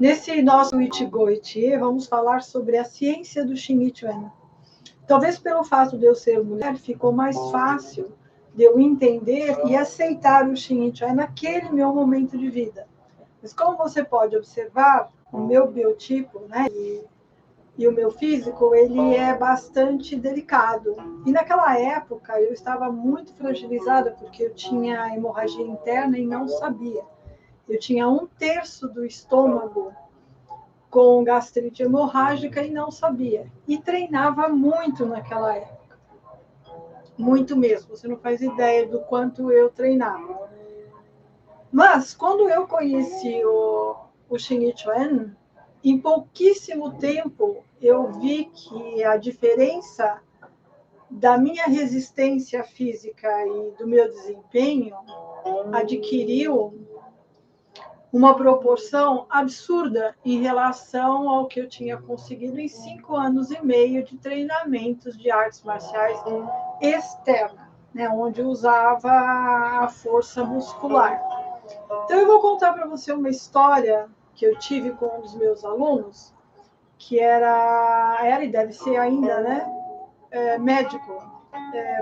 Nesse nosso Ichigo Ichie, vamos falar sobre a ciência do Shinichuen. Talvez pelo fato de eu ser mulher, ficou mais fácil de eu entender e aceitar o Shinichuen naquele meu momento de vida. Mas como você pode observar, o meu biotipo, né, e o meu físico, ele é bastante delicado. E naquela época eu estava muito fragilizada porque eu tinha hemorragia interna e não sabia. Eu tinha 1/3 do estômago com gastrite hemorrágica e não sabia. E treinava muito naquela época. Muito mesmo. Você não faz ideia do quanto eu treinava. Mas, quando eu conheci o Shinichuen, em pouquíssimo tempo eu vi que a diferença da minha resistência física e do meu desempenho adquiriu uma proporção absurda em relação ao que eu tinha conseguido em 5 anos e meio de treinamentos de artes marciais externa, né, onde eu usava a força muscular. Então, eu vou contar para você uma história que eu tive com um dos meus alunos, que era e deve ser ainda, né, médico,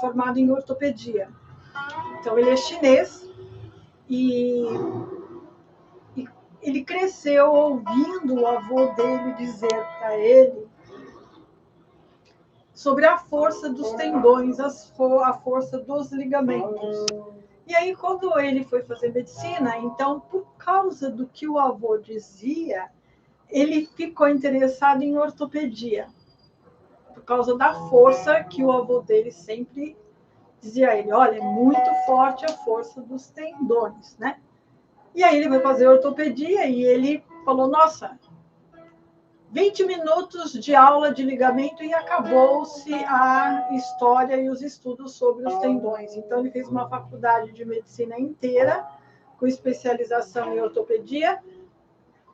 formado em ortopedia. Então, ele é chinês e ele cresceu ouvindo o avô dele dizer para ele sobre a força dos tendões, a força dos ligamentos. E aí, quando ele foi fazer medicina, então, por causa do que o avô dizia, ele ficou interessado em ortopedia, por causa da força que o avô dele sempre dizia a ele: olha, é muito forte a força dos tendões, né? E aí ele foi fazer ortopedia e ele falou: nossa, 20 minutos de aula de ligamento e acabou-se a história e os estudos sobre os tendões. Então, ele fez uma faculdade de medicina inteira, com especialização em ortopedia,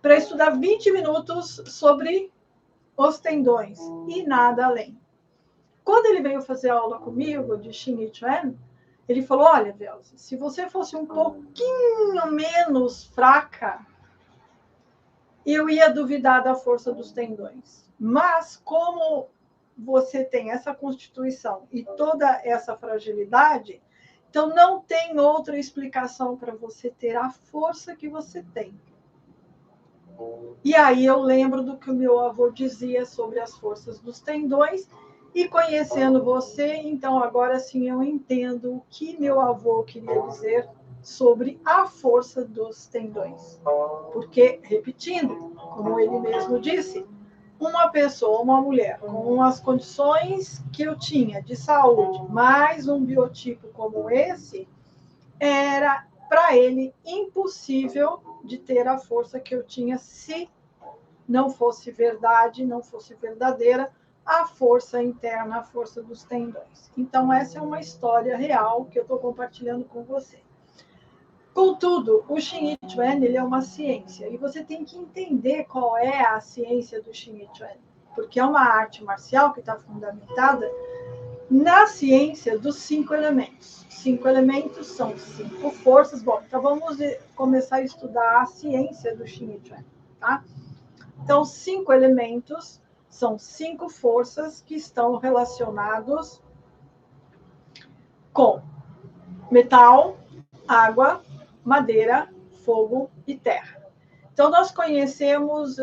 para estudar 20 minutos sobre os tendões e nada além. Quando ele veio fazer aula comigo de Shinichuen, ele falou: olha, Velze, se você fosse um pouquinho menos fraca, eu ia duvidar da força dos tendões. Mas como você tem essa constituição e toda essa fragilidade, então não tem outra explicação para você ter a força que você tem. E aí eu lembro do que o meu avô dizia sobre as forças dos tendões, e conhecendo você, então agora sim eu entendo o que meu avô queria dizer sobre a força dos tendões. Porque, repetindo, como ele mesmo disse, uma pessoa, uma mulher, com as condições que eu tinha de saúde, mais um biotipo como esse, era para ele impossível de ter a força que eu tinha se não fosse verdade, não fosse verdadeira a força interna, a força dos tendões. Então, essa é uma história real que eu estou compartilhando com você. Contudo, o Shinichuen, ele é uma ciência, e você tem que entender qual é a ciência do Shinichuen, porque é uma arte marcial que está fundamentada na ciência dos 5 elementos. 5 elementos são 5 forças. Bom, então vamos começar a estudar a ciência do Shinichuen, tá? Então, 5 elementos são 5 forças que estão relacionados com metal, água, madeira, fogo e terra. Então, nós conhecemos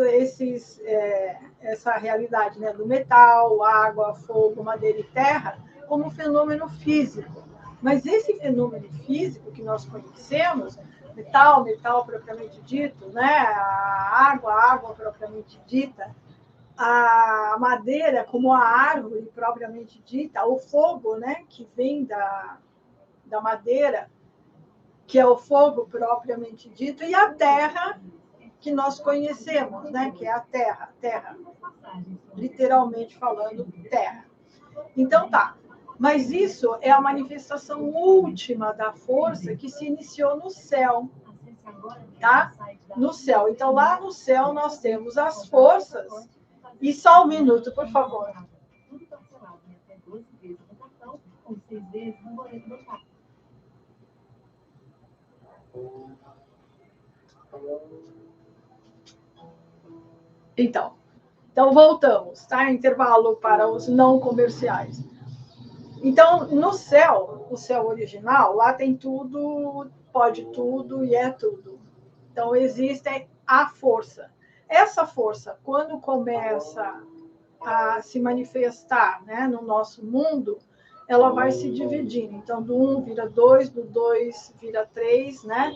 essa realidade, né, do metal, água, fogo, madeira e terra como um fenômeno físico. Mas esse fenômeno físico que nós conhecemos, metal propriamente dito, né, a água propriamente dita, a madeira como a árvore propriamente dita, o fogo, né, que vem da madeira, que é o fogo propriamente dito, e a terra que nós conhecemos, né, que é a terra, literalmente falando, terra. Então tá, mas isso é a manifestação última da força que se iniciou no céu, tá? No céu. Então lá no céu nós temos as forças, e só um minuto, por favor. Então voltamos, tá? Intervalo para os não comerciais. Então, no céu, o céu original, lá tem tudo, pode tudo e é tudo. Então, existe a força. Essa força, quando começa a se manifestar, né, no nosso mundo, ela vai se dividindo. Então, do 1 vira 2, do 2 vira 3, né?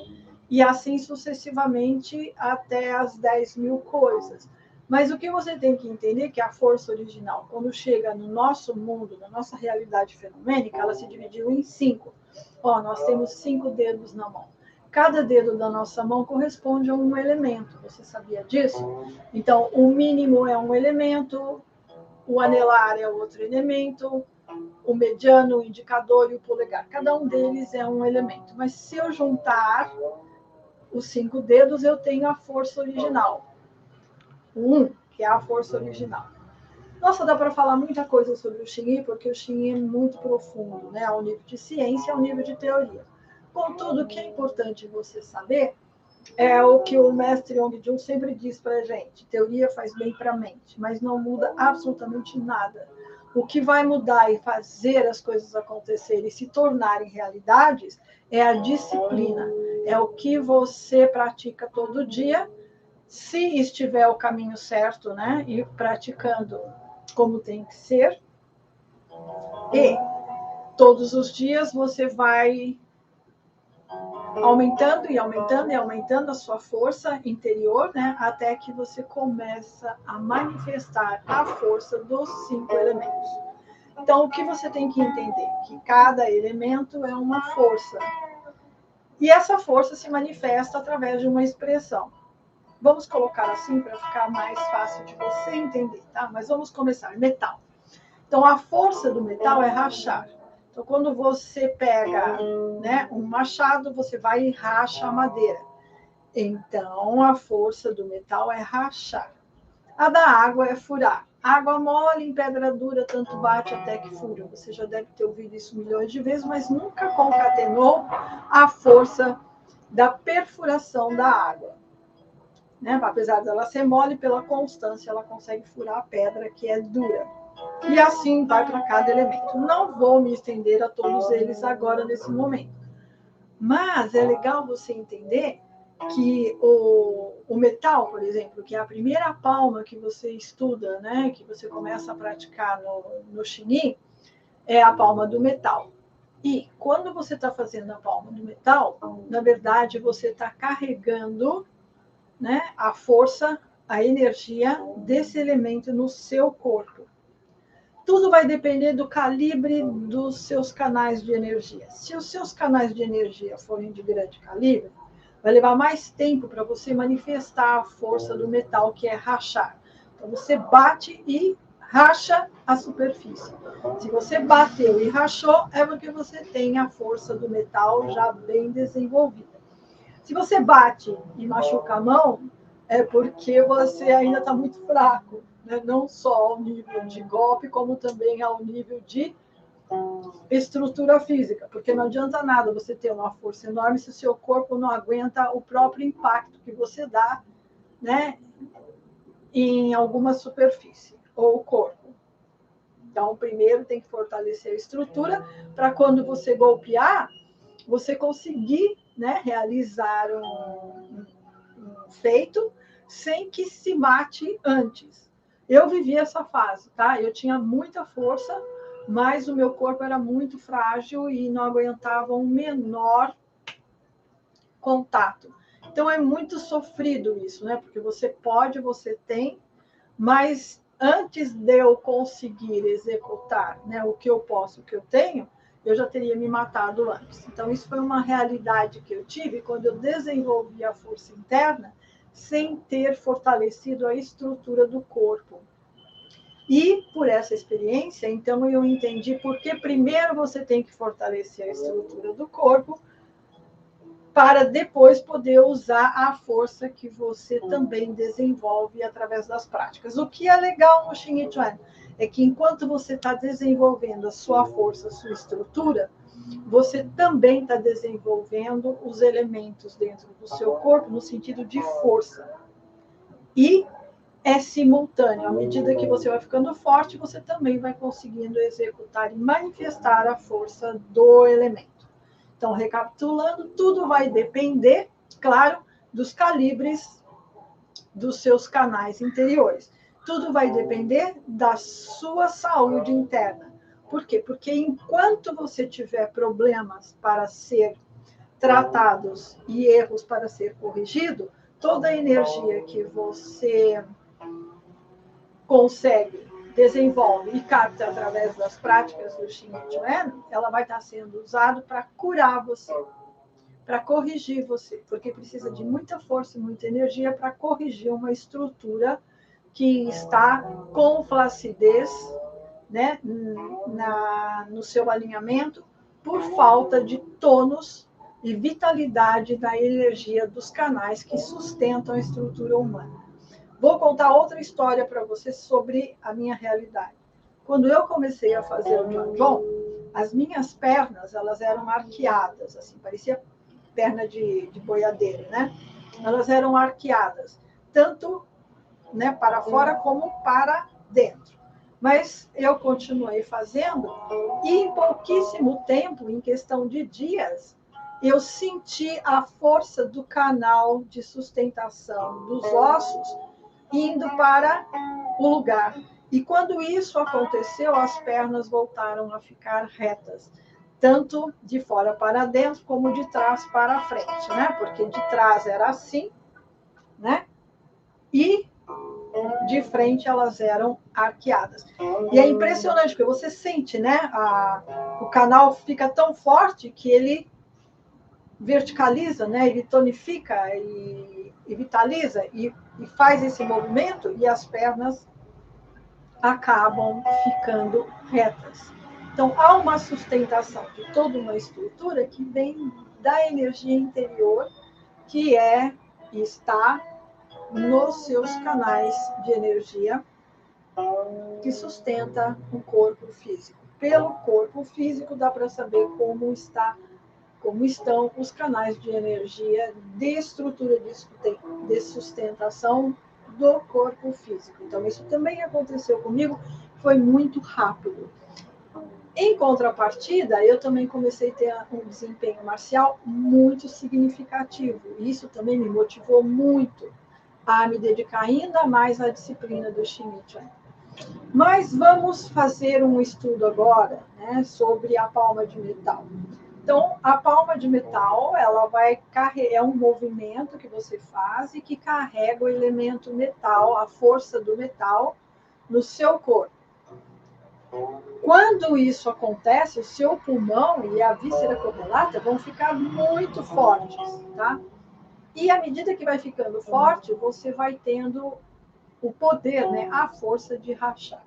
E assim sucessivamente até as 10.000 coisas. Mas o que você tem que entender é que a força original, quando chega no nosso mundo, na nossa realidade fenomênica, ela se dividiu em 5. Ó, nós temos 5 dedos na mão. Cada dedo da nossa mão corresponde a um elemento. Você sabia disso? Então, o mínimo é um elemento, o anelar é outro elemento, o mediano, o indicador e o polegar. Cada um deles é um elemento. Mas se eu juntar os 5 dedos, eu tenho a força original. Que é a força original. Nossa, dá para falar muita coisa sobre o Xing, porque o Xing é muito profundo, né? Ao nível de ciência, ao nível de teoria. Contudo, o que é importante você saber é o que o mestre Yong-Jun sempre diz para a gente: teoria faz bem para a mente, mas não muda absolutamente nada. O que vai mudar e fazer as coisas acontecerem e se tornarem realidades é a disciplina, é o que você pratica todo dia, se estiver o caminho certo, né? E praticando como tem que ser. E todos os dias você vai aumentando e aumentando e aumentando a sua força interior, né? Até que você começa a manifestar a força dos 5 elementos. Então, o que você tem que entender? Que cada elemento é uma força. E essa força se manifesta através de uma expressão. Vamos colocar assim para ficar mais fácil de você entender, tá? Mas vamos começar. Metal. Então, a força do metal é rachar. Então, quando você pega, né, um machado, você vai e racha a madeira. Então, a força do metal é rachar. A da água é furar. Água mole em pedra dura, tanto bate até que fura. Você já deve ter ouvido isso milhões de vezes, mas nunca concatenou a força da perfuração da água. Né? Apesar dela ser mole, pela constância, ela consegue furar a pedra que é dura. E assim vai para cada elemento. Não vou me estender a todos eles agora nesse momento. Mas é legal você entender que o metal, por exemplo, que é a primeira palma que você estuda, né, que você começa a praticar no Xing, é a palma do metal. E quando você está fazendo a palma do metal, na verdade, você está carregando, né, a força, a energia desse elemento no seu corpo. Tudo vai depender do calibre dos seus canais de energia. Se os seus canais de energia forem de grande calibre, vai levar mais tempo para você manifestar a força do metal, que é rachar. Então, você bate e racha a superfície. Se você bateu e rachou, é porque você tem a força do metal já bem desenvolvida. Se você bate e machuca a mão, é porque você ainda está muito fraco, né? Não só ao nível de golpe, como também ao nível de estrutura física, porque não adianta nada você ter uma força enorme se o seu corpo não aguenta o próprio impacto que você dá, né, em alguma superfície ou o corpo. Então, primeiro tem que fortalecer a estrutura para quando você golpear, você conseguir, né, realizar um feito sem que se mate antes. Eu vivi essa fase, tá? Eu tinha muita força, mas o meu corpo era muito frágil e não aguentava um menor contato. Então é muito sofrido isso, né? Porque você pode, você tem, mas antes de eu conseguir executar, né, o que eu posso, o que eu tenho, eu já teria me matado antes. Então, isso foi uma realidade que eu tive quando eu desenvolvi a força interna sem ter fortalecido a estrutura do corpo. E por essa experiência, então, eu entendi por que primeiro você tem que fortalecer a estrutura do corpo para depois poder usar a força que você também desenvolve através das práticas. O que é legal no Xing Chuan é que enquanto você está desenvolvendo a sua força, a sua estrutura, você também está desenvolvendo os elementos dentro do seu corpo no sentido de força. E é simultâneo. À medida que você vai ficando forte, você também vai conseguindo executar e manifestar a força do elemento. Então, recapitulando, tudo vai depender, claro, dos calibres dos seus canais interiores. Tudo vai depender da sua saúde interna. Por quê? Porque enquanto você tiver problemas para ser tratados e erros para ser corrigido, toda a energia que você consegue, desenvolve e capta através das práticas do Xing Chuan, ela vai estar sendo usada para curar você, para corrigir você, porque precisa de muita força e muita energia para corrigir uma estrutura que está com flacidez, né, no seu alinhamento, por falta de tônus e vitalidade da energia dos canais que sustentam a estrutura humana. Vou contar outra história para você sobre a minha realidade. Quando eu comecei a fazer o Jianzhong, as minhas pernas, elas eram arqueadas, assim, parecia perna de boiadeiro, né? Elas eram arqueadas, tanto, né, para fora como para dentro. Mas eu continuei fazendo e em pouquíssimo tempo, em questão de dias, eu senti a força do canal de sustentação dos ossos indo para o lugar. E quando isso aconteceu, as pernas voltaram a ficar retas, tanto de fora para dentro como de trás para frente, né? Porque de trás era assim, né? E de frente elas eram arqueadas. E é impressionante, porque você sente, né? O canal fica tão forte que ele verticaliza, né? Ele tonifica e vitaliza e faz esse movimento e as pernas acabam ficando retas. Então, há uma sustentação de toda uma estrutura que vem da energia interior, que está nos seus canais de energia que sustenta o corpo físico. Pelo corpo físico dá para saber como estão os canais de energia de estrutura de sustentação do corpo físico. Então, isso também aconteceu comigo, foi muito rápido. Em contrapartida, eu também comecei a ter um desempenho marcial muito significativo. Isso também me motivou muito a me dedicar ainda mais à disciplina do Xing Chuan. Mas vamos fazer um estudo agora, né, sobre a palma de metal. Então, a palma de metal, ela vai é um movimento que você faz e que carrega o elemento metal, a força do metal no seu corpo. Quando isso acontece, o seu pulmão e a víscera correlata vão ficar muito fortes, tá? E à medida que vai ficando forte, você vai tendo o poder, né, a força de rachar.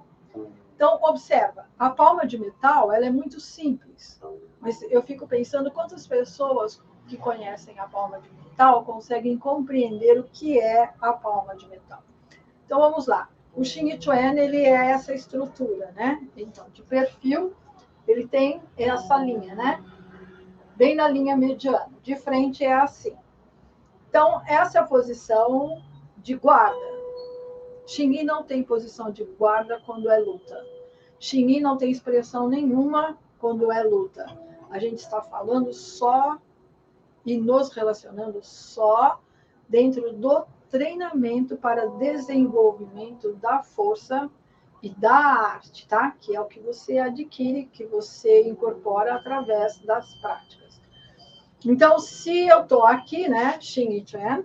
Então, observa, a palma de metal, ela é muito simples, mas eu fico pensando quantas pessoas que conhecem a palma de metal conseguem compreender o que é a palma de metal. Então, vamos lá. O Xing Chuan, ele é essa estrutura, né? Então, de perfil, ele tem essa linha, né? Bem na linha mediana. De frente é assim. Então, essa é a posição de guarda. Xing não tem posição de guarda quando é luta. Xing não tem expressão nenhuma quando é luta. A gente está falando só e nos relacionando só dentro do treinamento para desenvolvimento da força e da arte, tá? Que é o que você adquire, que você incorpora através das práticas. Então, se eu estou aqui, né, Xing Chuan,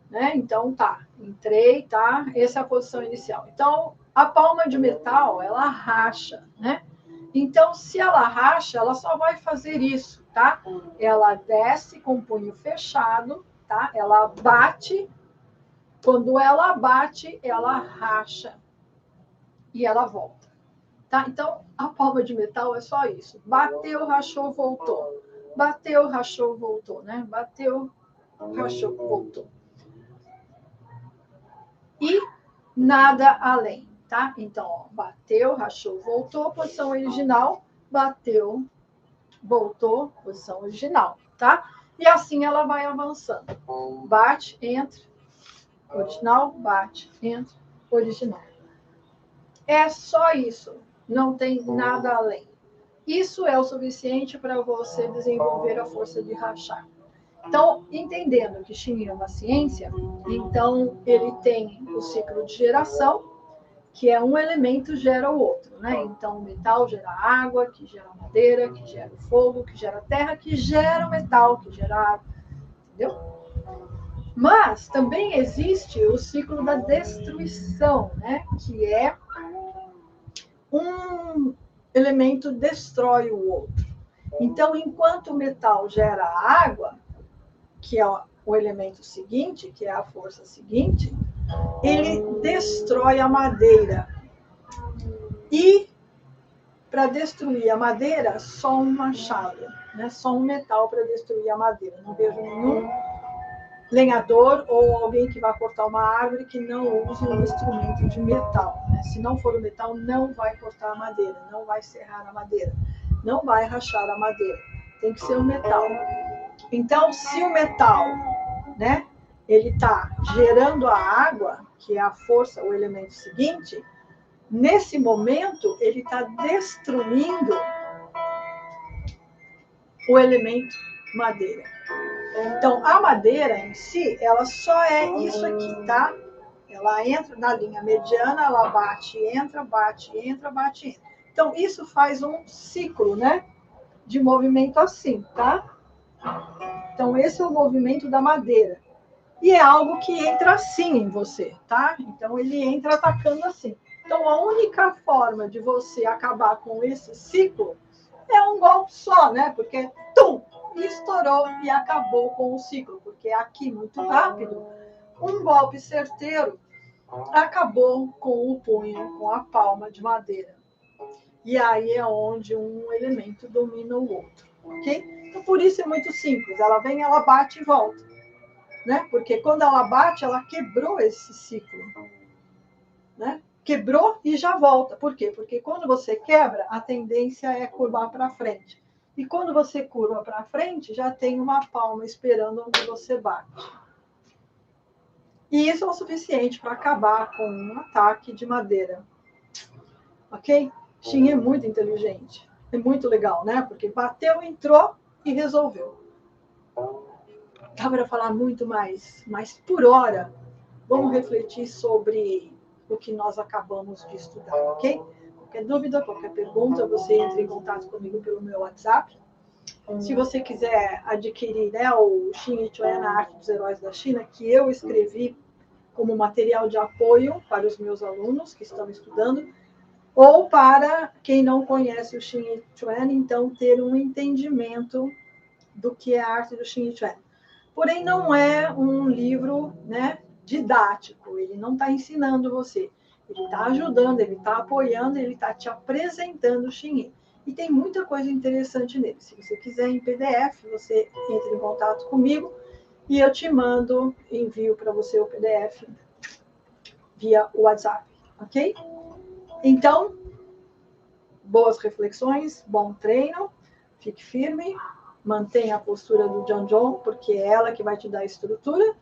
né? Então, tá, entrei, tá? Essa é a posição inicial. Então, a palma de metal, ela racha, né? Então, se ela racha, ela só vai fazer isso, tá? Ela desce com o punho fechado, tá? Ela bate. Quando ela bate, ela racha e ela volta, tá? Então, a palma de metal é só isso. Bateu, rachou, voltou. Bateu, rachou, voltou, né? Bateu, rachou, voltou. E nada além, tá? Então, ó, bateu, rachou, voltou, posição original, bateu, voltou, posição original, tá? E assim ela vai avançando. Bate, entra, original, bate, entra, original. É só isso, não tem nada além. Isso é o suficiente para você desenvolver a força de rachar. Então, entendendo que Xin é uma ciência, então ele tem o ciclo de geração, que é um elemento gera o outro, né? Então, o metal gera água, que gera madeira, que gera fogo, que gera terra, que gera o metal, que gera água, entendeu? Mas também existe o ciclo da destruição, né? Que é um elemento destrói o outro. Então, enquanto o metal gera água, que é o elemento seguinte, que é a força seguinte, ele destrói a madeira. E para destruir a madeira, só um machado, né? Só um metal para destruir a madeira. Não vejo nenhum lenhador ou alguém que vai cortar uma árvore que não use um instrumento de metal, né? Se não for o metal, não vai cortar a madeira, não vai serrar a madeira, não vai rachar a madeira. Tem que ser um metal. Então, se o metal, né, ele está gerando a água, que é a força, o elemento seguinte, nesse momento ele está destruindo o elemento madeira. Então, a madeira em si, ela só é isso aqui, tá? Ela entra na linha mediana, ela bate, entra, bate, entra, bate, entra. Então, isso faz um ciclo, né? De movimento assim, tá? Então, esse é o movimento da madeira. E é algo que entra assim em você, tá? Então, ele entra atacando assim. Então, a única forma de você acabar com esse ciclo é um golpe só, né? Porque, tum, estourou e acabou com o ciclo. Porque aqui, muito rápido, um golpe certeiro acabou com o punho, com a palma de madeira. E aí é onde um elemento domina o outro, ok? Então, por isso é muito simples. Ela vem, ela bate e volta. Né? Porque quando ela bate, ela quebrou esse ciclo. Né? Quebrou e já volta. Por quê? Porque quando você quebra, a tendência é curvar para frente. E quando você curva para frente, já tem uma palma esperando onde você bate. E isso é o suficiente para acabar com um ataque de madeira. Ok? Xin é muito inteligente. É muito legal, né? Porque bateu, entrou e resolveu. Dá para falar muito mais, mas por hora, vamos refletir sobre o que nós acabamos de estudar, ok? Qualquer dúvida, qualquer pergunta, você entra em contato comigo pelo meu WhatsApp. Se você quiser adquirir, né, o Xin Yichuan, a Arte dos Heróis da China, que eu escrevi como material de apoio para os meus alunos que estão estudando, ou para quem não conhece o Xin Yichuan, então ter um entendimento do que é a arte do Xin Yichuan. Porém, não é um livro, né, didático, ele não está ensinando você, ele está ajudando, ele está apoiando, ele está te apresentando o Xin. E tem muita coisa interessante nele. Se você quiser em PDF, você entra em contato comigo e eu te mando, envio para você o PDF via WhatsApp, ok? Então, boas reflexões, bom treino, fique firme, mantenha a postura do John John, porque é ela que vai te dar a estrutura.